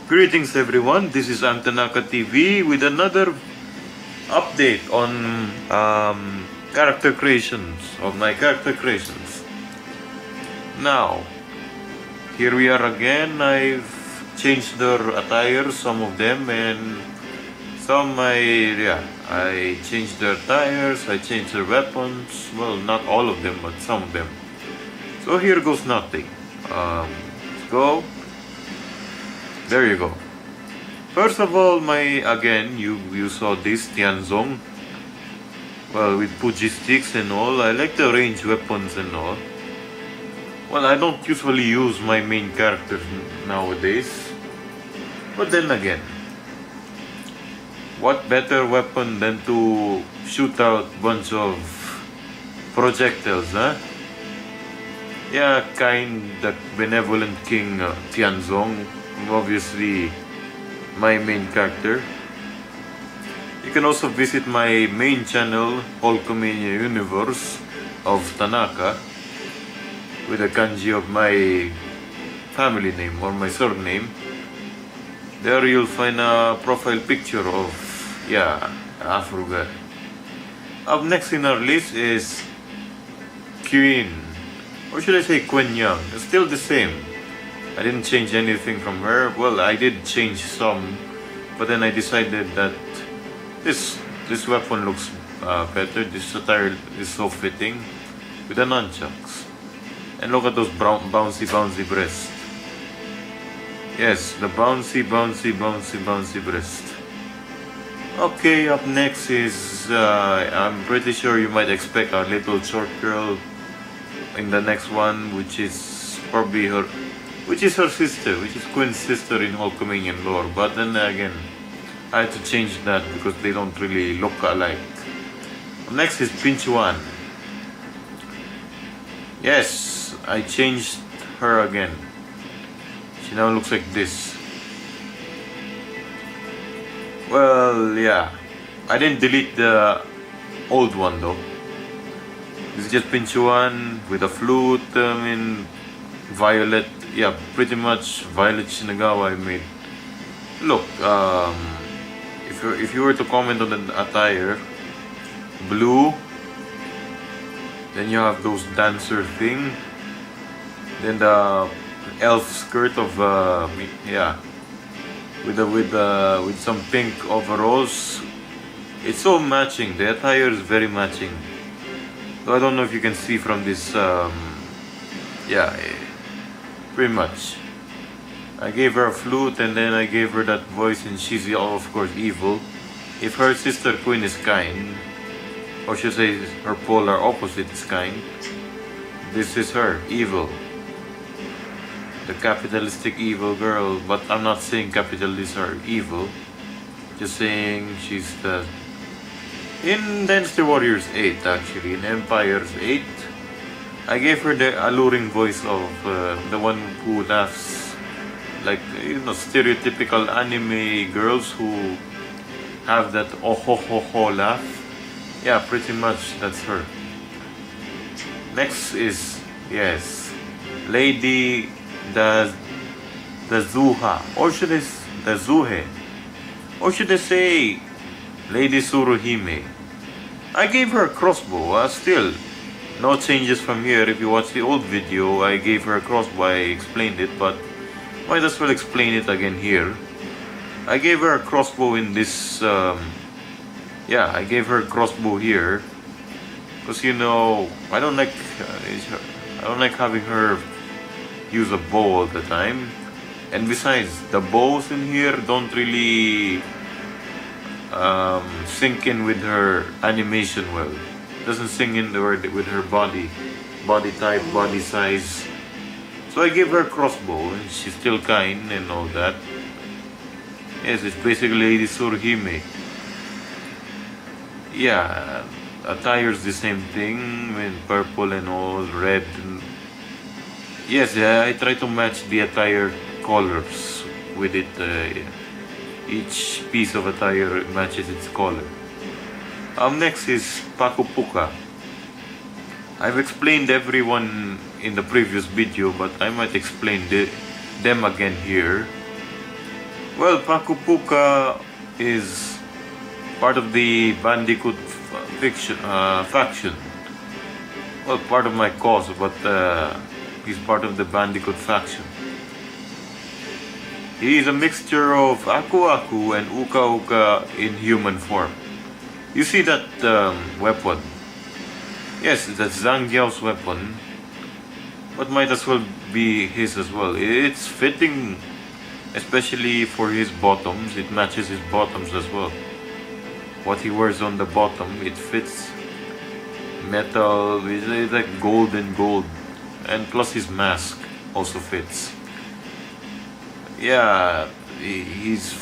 Greetings everyone, this is Tanaka TV with another update on character creations, of my character creations. Now, here we are again. I've changed their attire, some of them, and some I changed their attires, I changed their weapons. Well, not all of them, but some of them. So here goes nothing. Let's go. There you go. First of all, you saw this Tianzong. Well, with Fuji sticks and all. I like the range weapons and all. Well, I don't usually use my main characters nowadays. But then again, what better weapon than to shoot out bunch of projectiles, huh? Yeah, the benevolent king Tianzong. Obviously my main character. You can also visit my main channel, Hulkamania Universe of Tanaka, with the kanji of my family name or my surname. There you'll find a profile picture of Afro guy. Up next in our list is Queen, or should I say Queen Young. It's still the same. I didn't change anything from her. Well, I did change some, but then I decided that this weapon looks better. This attire is so fitting with the nunchucks. And look at those bouncy breasts. Yes, the bouncy breast. Okay, up next is I'm pretty sure you might expect a little short girl in the next one, which is probably her sister, which is Queen's sister in Hulkamanian lore. But then again, I had to change that because they don't really look alike. Next is Pinchuan. Yes, I changed her again. She now looks like this. Well, yeah, I didn't delete the old one though. This is just Pinchuan with a flute, violet. Yeah, pretty much Violet Shinagawa I made. Look, if you were to comment on the attire, blue, then you have those dancer thing, then the elf skirt of with some pink overalls. It's so matching. The attire is very matching. So I don't know if you can see from this. Pretty much. I gave her a flute and then I gave her that voice, and she's of course evil. If her sister Queen is kind, or should I say her polar opposite is kind, this is her, evil. The capitalistic evil girl. But I'm not saying capitalists are evil. Just saying she's in Dynasty Warriors 8 actually, in Empires 8. I gave her the alluring voice of the one who laughs like, stereotypical anime girls who have that oh ho ho ho laugh. Yeah, pretty much that's her. Next is, Lady Dazuha, or should I Dazuhe, or should I say Lady Tsuruhime. I gave her a crossbow, still. No changes from here. If you watch the old video, I gave her a crossbow. I explained it, but might as well explain it again here. I gave her a crossbow in this. I gave her a crossbow here because I don't like having her use a bow all the time. And besides, the bows in here don't really sync in with her animation well. Doesn't sing in with her body type, body size. So I gave her a crossbow, and she's still kind and all that. Yes, it's basically Lady Tsuruhime. Yeah, attire's the same thing, purple and all, red. Yes, I try to match the attire colors with it. Each piece of attire matches its color. Next is Pakupuka. I've explained everyone in the previous video, but I might explain them again here. Well, Pakupuka is part of the Bandicoot faction. Well, part of my cause, but he's part of the Bandicoot faction. He is a mixture of Aku Aku and Uka Uka in human form. You see that weapon? Yes, that's Zhang Jiao's weapon, but might as well be his as well. It's fitting, especially for his bottoms. It matches his bottoms as well. What he wears on the bottom, it fits. Metal, it's like gold and gold, and plus his mask also fits. Yeah, he's.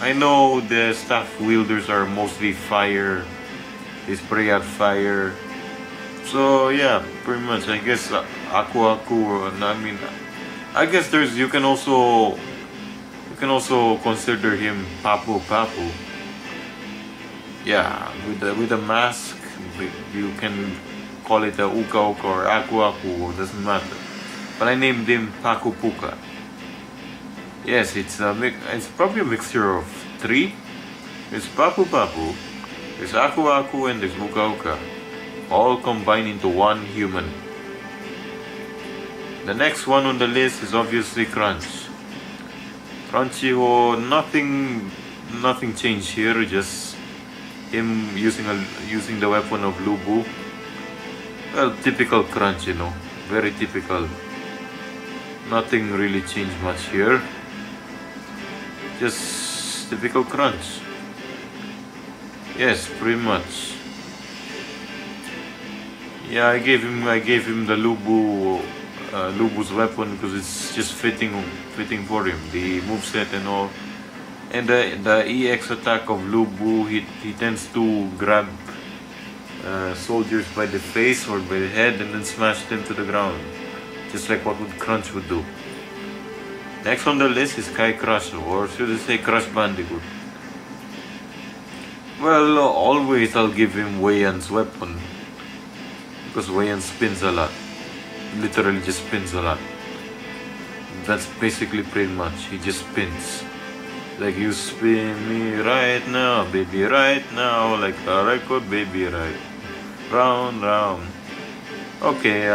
I know the staff wielders are mostly fire. They spray out fire. So yeah, pretty much. I guess Aku Aku. I mean, I guess you can also consider him Papu Papu. Yeah, with the mask, you can call it a Uka Uka or Aku Aku. Doesn't matter. But I named him Paku Puka. Yes, it's probably a mixture of three. It's Papu Papu, there's Aku Aku, and there's Uka Uka, all combined into one human. The next one on the list is obviously Crunch. Crunchy, nothing changed here, just him using the weapon of Lubu. Well, typical Crunch, very typical. Nothing really changed much here. Just typical Crunch. Yes, pretty much. Yeah, I gave him the Lubu's weapon because it's just fitting for him. The moveset and all. And the EX attack of Lubu, he tends to grab soldiers by the face or by the head and then smash them to the ground, just like what Crunch would do. Next on the list is Kai Crush, or should I say Crush Bandicoot. Well, always I'll give him Wei Yan's weapon, because Wei Yan spins a lot. Literally just spins a lot. That's basically pretty much, he just spins. Like, you spin me right now, baby, right now, like a record, baby, right. Round, round. Okay,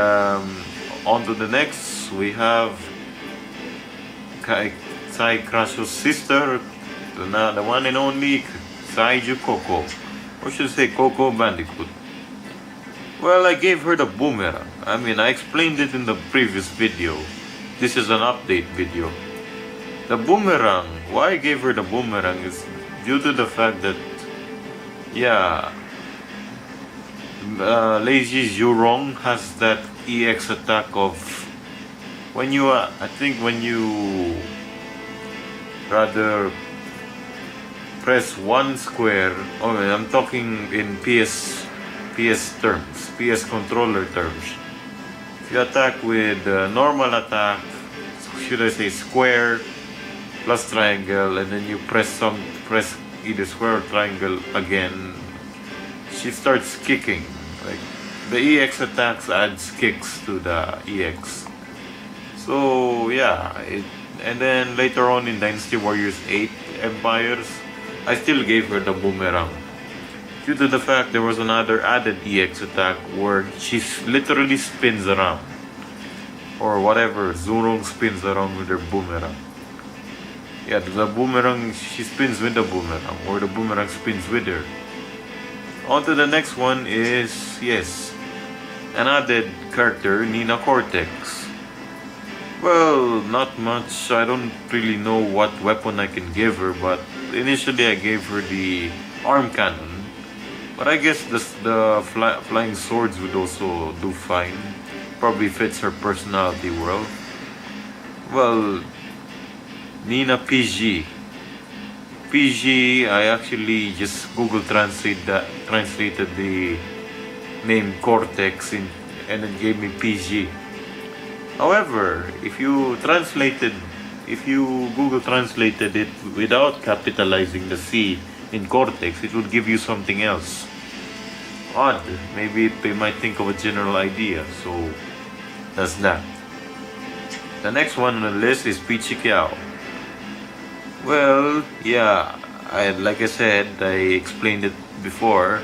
on to the next, we have Kai Crash's sister, the one and only Saiju Coco, or should I say Coco Bandicoot. Well, I gave her the boomerang. I mean, I explained it in the previous video. This is an update video. The boomerang, why I gave her the boomerang is due to the fact that, yeah, Lazy Zhurong has that EX attack of when you, when you rather press one square. Okay, I'm talking in PS terms, PS controller terms. If you attack with normal attack, should I say square plus triangle, and then you press either square or triangle again, she starts kicking. Like, the EX attacks adds kicks to the EX. So yeah, and then later on in Dynasty Warriors 8 Empires, I still gave her the boomerang. Due to the fact there was another added EX attack where she literally spins around. Or whatever, Zhurong spins around with her boomerang. Yeah, the boomerang, she spins with the boomerang, or the boomerang spins with her. On to the next one is, yes, an added character, Nina Cortex. Well, not much. I don't really know what weapon I can give her, but initially I gave her the arm cannon. But I guess the flying swords would also do fine. Probably fits her personality well. Well, Nina PG. PG, I actually just Google translated the name Cortex and then gave me PG. However, if you Google translated it without capitalizing the C in Cortex, it would give you something else. Odd. Maybe they might think of a general idea, so that's that. The next one on the list is Pichi Kiao. Well, yeah, like I said, I explained it before.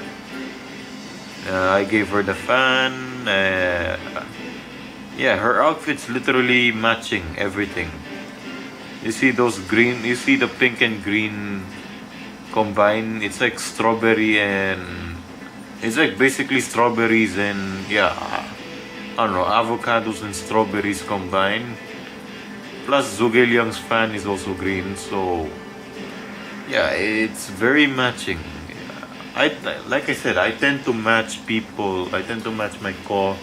I gave her the fan. Yeah, her outfit's literally matching everything. You see those green, you see the pink and green combine? It's like strawberry and it's like basically strawberries and yeah, I don't know, avocados and strawberries combined. Plus Zhuge fan is also green, so yeah, it's very matching. I like I said, I tend to match people. I tend to match my CAWs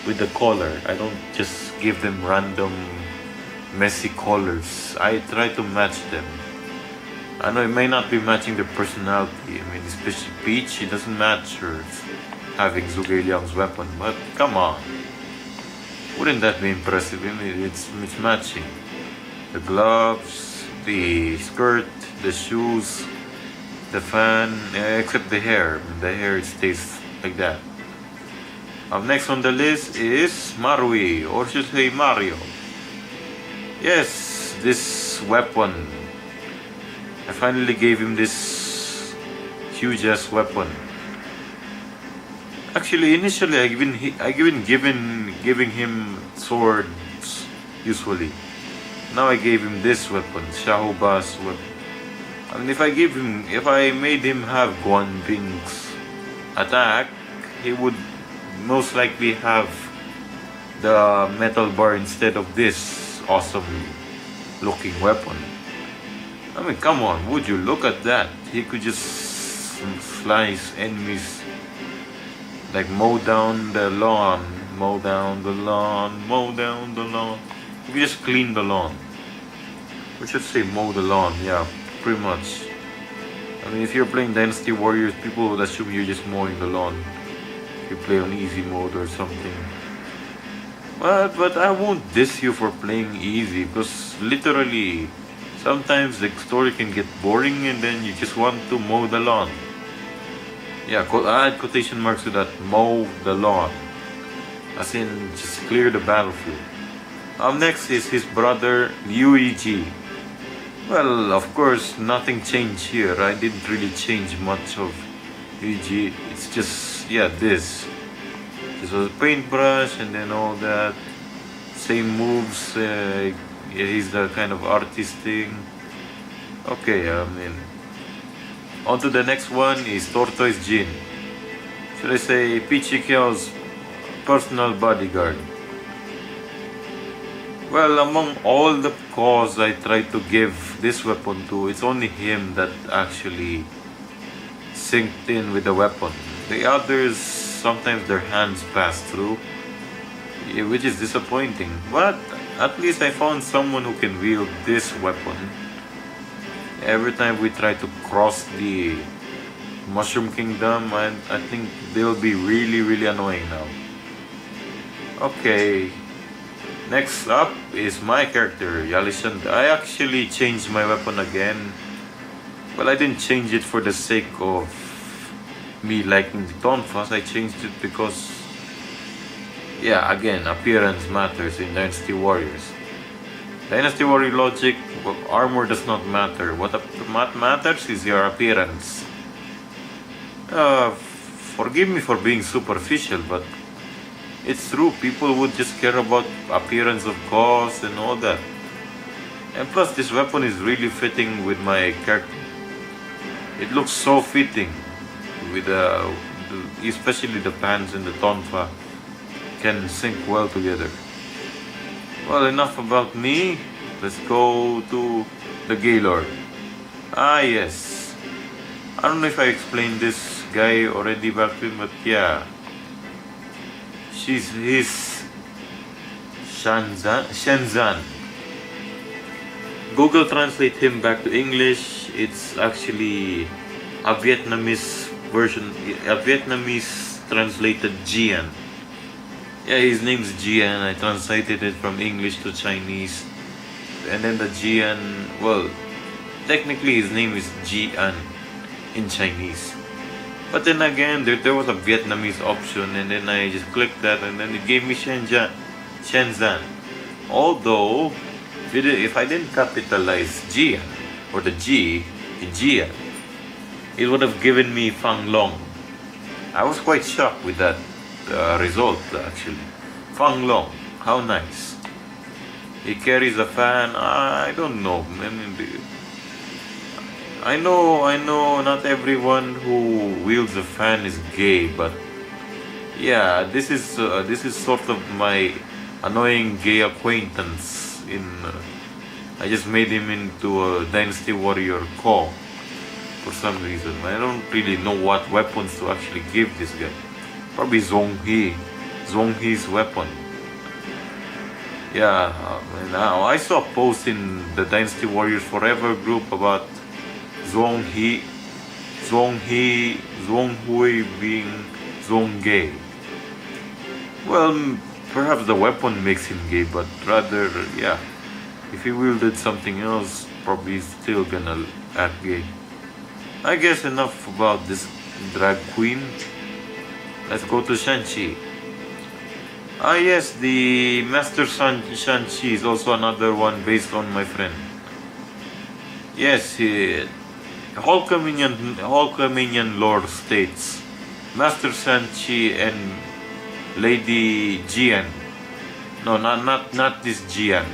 with the color. I don't just give them random messy colors. I try to match them. I know it may not be matching their personality. I mean, especially Peach, it doesn't match her having Zhuge Liang's weapon. But come on, wouldn't that be impressive? I mean, it's matching. The gloves, the skirt, the shoes, the fan, except the hair. The hair stays like that. Up next on the list is Marui, or should I say Mario. Yes, this weapon. I finally gave him this huge ass weapon. Actually, initially I giving him swords usually. Now I gave him this weapon, Shahuba's weapon. I mean, if I made him have Guan Bing's attack, he would most likely have the metal bar instead of this awesome looking weapon. I mean, come on, would you look at that? He could just slice enemies, like mow down the lawn, mow down the lawn, mow down the lawn. You could just clean the lawn. We should say mow the lawn, yeah, pretty much. I mean, if you're playing Dynasty Warriors, people would assume you're just mowing the lawn. You play on easy mode or something. But I won't diss you for playing easy, because literally sometimes the story can get boring and then you just want to mow the lawn. Yeah, add quotation marks to that, mow the lawn. As in, just clear the battlefield. Up next is his brother Luigi. Well, of course, nothing changed here. I didn't really change much of Luigi. It's just, yeah, this. This was a paintbrush and then all that. Same moves. He's the kind of artist thing. Okay, I mean. On to the next one is Tortoise Jin. Should I say Peachy CAW's personal bodyguard. Well, among all the CAWs I tried to give this weapon to, it's only him that actually synced in with the weapon. The others, sometimes their hands pass through, which is disappointing. But at least I found someone who can wield this weapon. Every time we try to cross the Mushroom Kingdom, I think they'll be really annoying now. Okay. Next up is my character, Yalishan. I actually changed my weapon again. Well, I didn't change it for the sake of me liking the tonfas. I changed it because, yeah, again, appearance matters in Dynasty Warriors. Dynasty Warrior logic, armor does not matter. What matters is your appearance. Forgive me for being superficial, but it's true, people would just care about appearance of CAWs and all that. And plus, this weapon is really fitting with my character. It looks so fitting, with especially the pants and the tonfa can sync well together. Well, enough about me. Let's go to the Gaylord. Ah, yes. I don't know if I explained this guy already back then, but yeah. He's Shenzan. Google translate him back to English. It's actually a Vietnamese version, a Vietnamese translated Jian. Yeah, his name's Jian. I translated it from English to Chinese. And then the Jian, well, technically his name is Jian in Chinese. But then again, there was a Vietnamese option, and then I just clicked that, and then it gave me Shenzan. Although, if I didn't capitalize Jian, or the G, Jian, it would have given me Fang Long. I was quite shocked with that result actually. Fang Long, how nice. He carries a fan. I don't know. I know. Not everyone who wields a fan is gay, but yeah, this is sort of my annoying gay acquaintance. I just made him into a Dynasty Warrior CAW for some reason. I don't really know what weapons to actually give this guy. Probably Zhonghe's weapon. Yeah, now I saw a post in the Dynasty Warriors Forever group about Zhonghui being Zhongge. Well, perhaps the weapon makes him gay, but rather, yeah, if he wielded something else, probably he's still gonna act gay. I guess enough about this drag queen. Let's go to Shang-Chi. Ah yes, the Master Shang-Chi is also another one based on my friend. Yes, Hulkamanian lore states Master Shang-Chi and Lady Jian. No, not this Jian.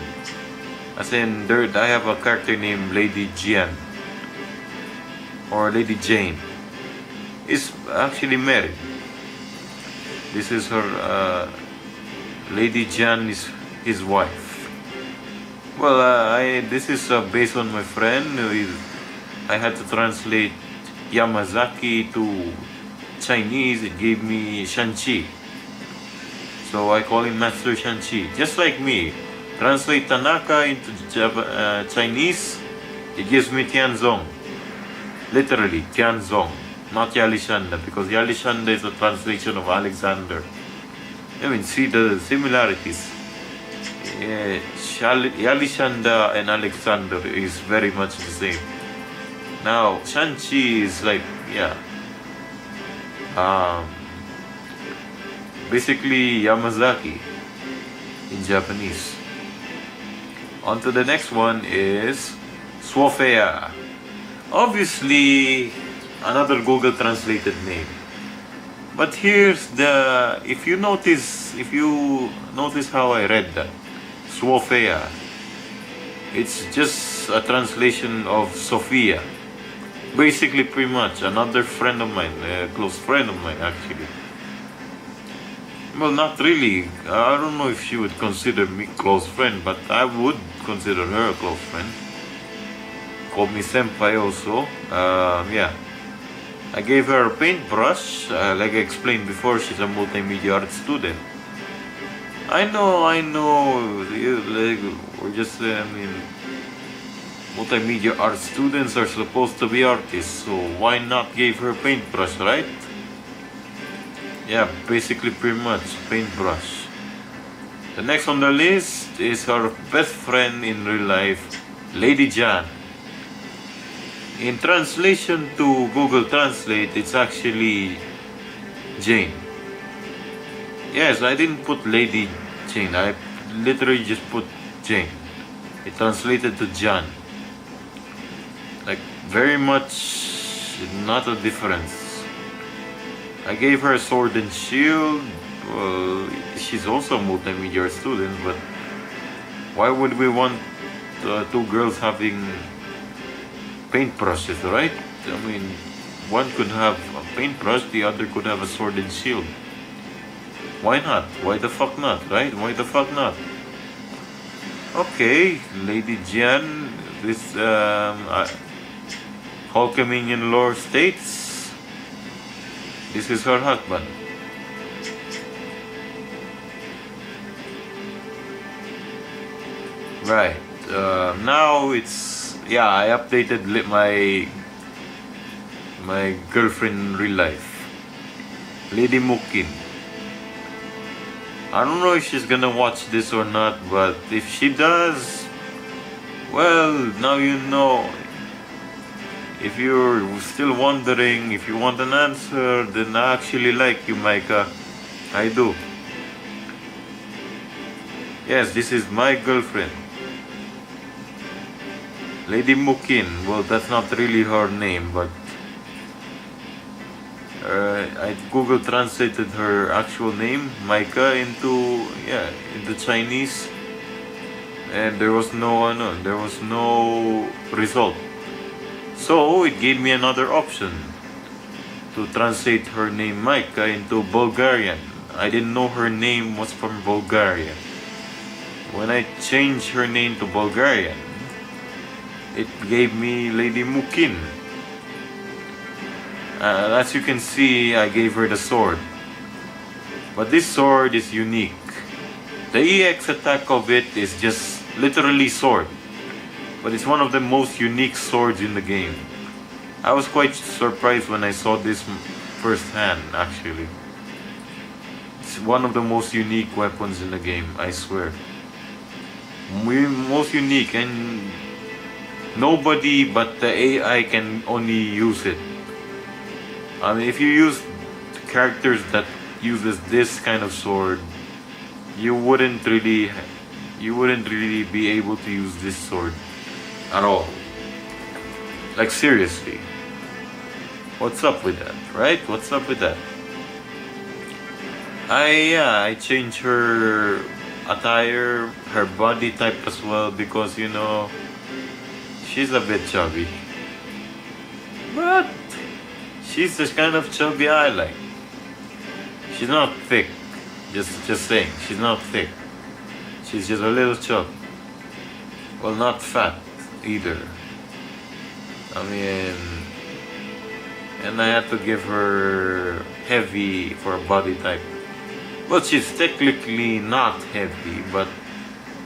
As in, I have a character named Lady Jian or Lady Jane. Is actually married. This is her. Lady Jian is his wife. Well, this is based on my friend. I had to translate Yamazaki to Chinese. It gave me Shang-Chi. So I call him Master Shang-Chi. Just like me. Translate Tanaka into Chinese, it gives me Tianzong. Literally, Tianzong. Not Yalishanda, because Yalishanda is a translation of Alexander. I mean, see the similarities. Yalishanda and Alexander is very much the same. Now, Shang-Chi is like, yeah, basically Yamazaki in Japanese. On to the next one is Swofea. Obviously, another Google translated name. But here's if you notice how I read that, Swofea, it's just a translation of Sophia. Basically, pretty much, another friend of mine, a close friend of mine actually. Well, not really. I don't know if she would consider me close friend, but I would consider her a close friend. Called me senpai also. Yeah. I gave her a paintbrush. Like I explained before, she's a multimedia art student. I know. We're just, multimedia art students are supposed to be artists, so why not give her a paintbrush, right? Yeah, basically pretty much paintbrush. The next on the list is her best friend in real life, Lady Jan. In translation to Google Translate, it's actually Jane. Yes, I didn't put Lady Jane, I literally just put Jane. It translated to Jan. Like, very much not a difference. I gave her a sword and shield. Well, she's also a multimedia student, but why would we want two girls having paintbrushes, right? I mean, one could have a paintbrush, the other could have a sword and shield. Why not? Why the fuck not, right? Why the fuck not? Okay, Lady Jian, this Hulkamanian lore states this is her husband. Right. Now it's, yeah, I updated my girlfriend in real life, Lady Mukin. I don't know if she's gonna watch this or not, but if she does, well, now you know. If you're still wondering, if you want an answer, then I actually like you, Micah. I do. Yes, this is my girlfriend. Lady Mukin. Well, that's not really her name, but I Google translated her actual name, Maika, into Chinese, and there was no result. So it gave me another option to translate her name Maika into Bulgarian. I didn't know her name was from Bulgaria. When I changed her name to Bulgarian, it gave me Lady Mukin. As you can see, I gave her the sword. But this sword is unique. The EX attack of it is just literally sword. But it's one of the most unique swords in the game. I was quite surprised when I saw this firsthand, actually. It's one of the most unique weapons in the game, I swear. Most unique, and nobody but the AI can only use it. I mean, if you use characters that uses this kind of sword, you wouldn't really be able to use this sword at all. Like, seriously. What's up with that, right? What's up with that? I changed her attire, her body type as well, because she's a bit chubby. But she's the kind of chubby I like. She's not thick. Just saying, she's not thick. She's just a little chub. Well, not fat either. I mean, and I had to give her heavy for a body type. Well, she's technically not heavy, but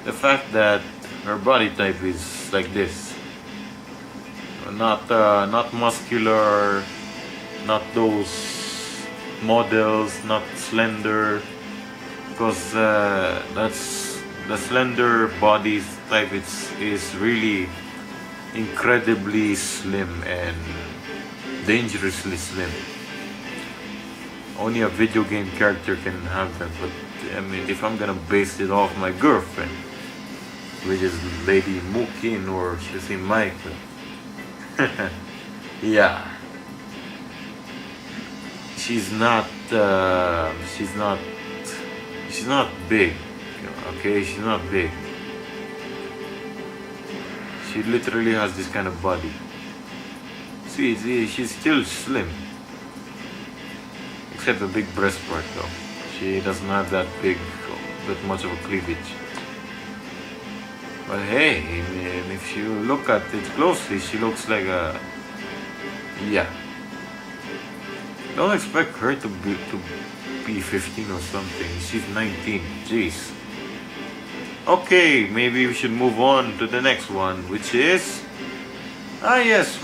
the fact that her body type is like this, not muscular, not those models, not slender, because that's the slender body type. Is really incredibly slim and dangerously slim. Only a video game character can have that, but I mean, if I'm gonna base it off my girlfriend, which is Lady Mukin, or should I say Michael, yeah, she's not big, okay? She's not big. She literally has this kind of body. See, she's still slim. Except the big breast part though. She doesn't have that much of a cleavage. But hey, man, if you look at it closely, she looks like a... Yeah. Don't expect her to be 15 or something. She's 19. Jeez. Okay, maybe we should move on to the next one, which is... yes,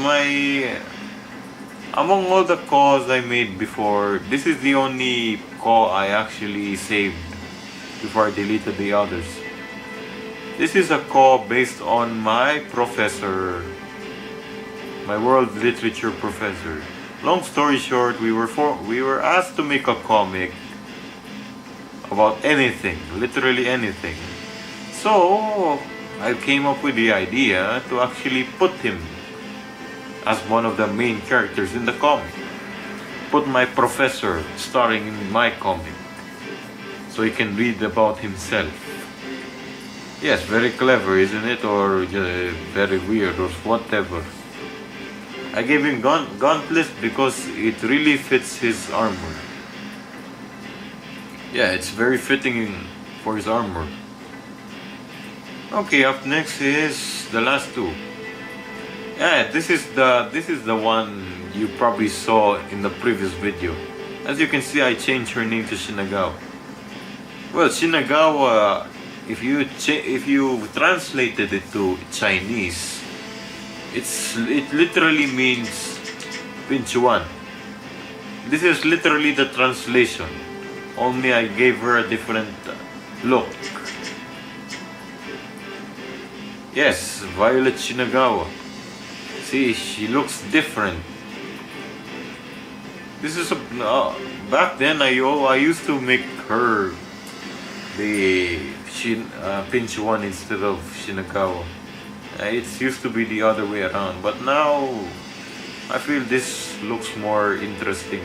among all the CAWs I made before, this is the only CAW I actually saved before I deleted the others. This is a CAW based on my professor, my world literature professor. Long story short, we were asked to make a comic about anything, literally anything. So I came up with the idea to actually put him as one of the main characters in the comic. Put my professor starring in my comic, so he can read about himself. Yes, very clever, isn't it? Or very weird, or whatever. I gave him gauntlets because it really fits his armor. Yeah, it's very fitting for his armor. Okay, up next is the last two. Yeah, this is the one you probably saw in the previous video. As you can see, I changed her name to Shinagawa. Well, Shinagawa, if you translated it to Chinese, it literally means Pinchuan. This is literally the translation. Only I gave her a different look. Yes, Violet Shinagawa. See, she looks different. This is back then. I used to make her the Pinchuan instead of Shinagawa. It used to be the other way around, but now I feel this looks more interesting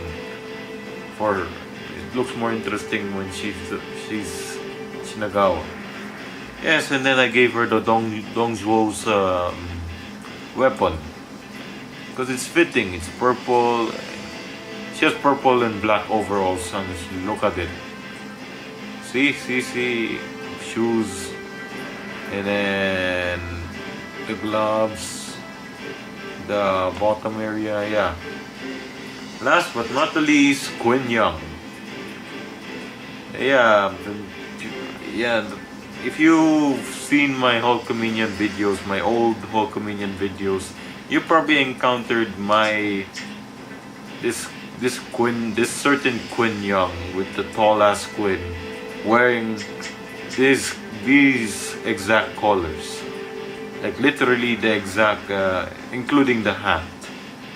for her. It looks more interesting when she's Shinagawa. Yes, and then I gave her the Dongzhuo's weapon because it's fitting. It's purple. She has purple and black overalls, and look at it. See, shoes, and then the gloves, the bottom area, yeah. Last but not the least, Quinn Young. Yeah, if you've seen my Hulkamanian videos, my old Hulkamanian videos, you probably encountered this certain Quinn Young with the tall ass Quinn wearing these exact colors, like literally the exact, including the hat.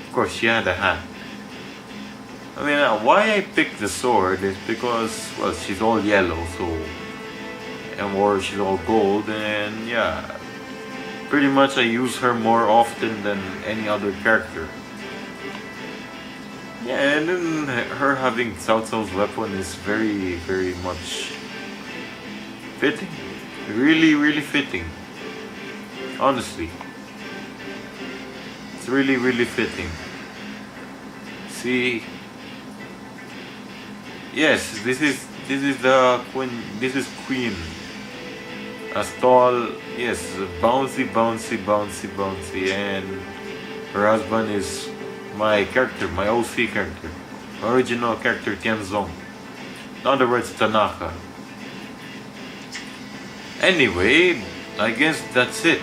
Of course, she had a hat. I mean, why I picked the sword is because, well, she's all yellow, or she's all gold, and yeah, pretty much I use her more often than any other character. Yeah, and then her having Cao Cao's weapon is very, very much fitting. Really, really fitting. Honestly. It's really, really fitting. See? Yes, this is the Queen. This is Queen. As tall, yes, bouncy, and her husband is my character, my OC character, original character Tianzong. In other words, Tanaka. Anyway, I guess that's it.